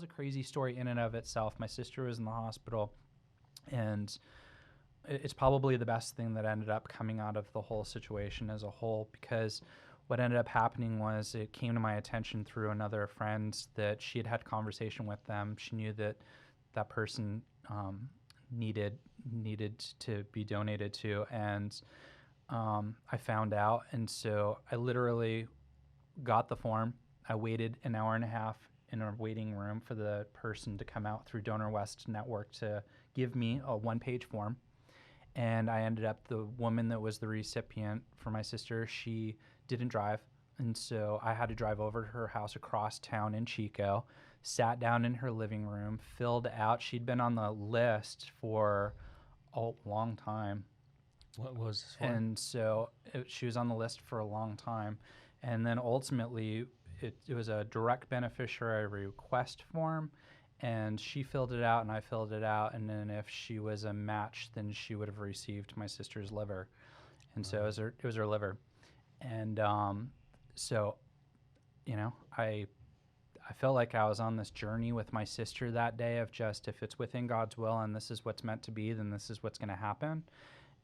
crazy story in and of itself. My sister was in the hospital, and it's probably the best thing that ended up coming out of the whole situation as a whole, because what ended up happening was it came to my attention through another friend that she had had conversation with them. She knew that that person needed to be donated to, and I found out, and so I literally got the form. I waited an hour and a half in a waiting room for the person to come out through Donor West Network to give me a one-page form. And I ended up, the woman that was the recipient for my sister, she didn't drive. And so I had to drive over to her house across town in Chico, sat down in her living room, filled out. She'd been on the list for a long time. What was this for? And so she was on the list for a long time. And then ultimately, it was a direct beneficiary request form. And she filled it out and I filled it out. And then if she was a match, then she would have received my sister's liver. And so it was her liver. And so, you know, I felt like I was on this journey with my sister that day of just, if it's within God's will and this is what's meant to be, then this is what's going to happen.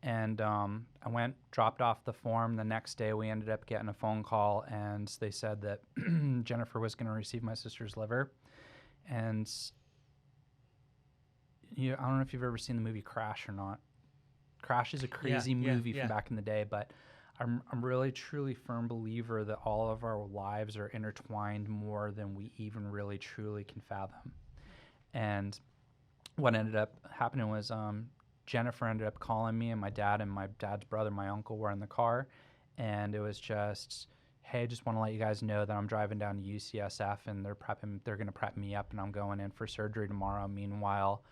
And I went, dropped off the form. The next day we ended up getting a phone call, and they said that Jennifer was going to receive my sister's liver. And I don't know if you've ever seen the movie Crash or not. Crash is a crazy movie from back in the day, but I'm really, truly firm believer that all of our lives are intertwined more than we even really, truly can fathom. And what ended up happening was Jennifer ended up calling me, and my dad and my dad's brother, my uncle, were in the car. And it was just, hey, just want to let you guys know that I'm driving down to UCSF, and they're going to prep me up, and I'm going in for surgery tomorrow. Meanwhile,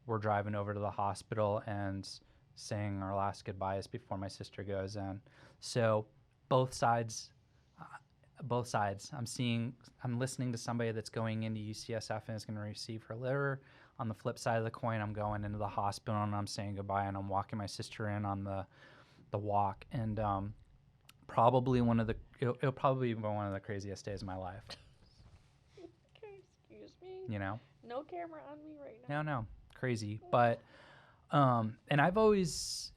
we're driving over to the hospital and saying our last goodbyes before my sister goes in. So both sides. I'm listening to somebody that's going into UCSF and is going to receive her liver. On the flip side of the coin, I'm going into the hospital and I'm saying goodbye, and I'm walking my sister in on the walk. And probably it'll probably be one of the craziest days of my life. Okay, excuse me. You know? No camera on me right now. No, crazy. But and I've always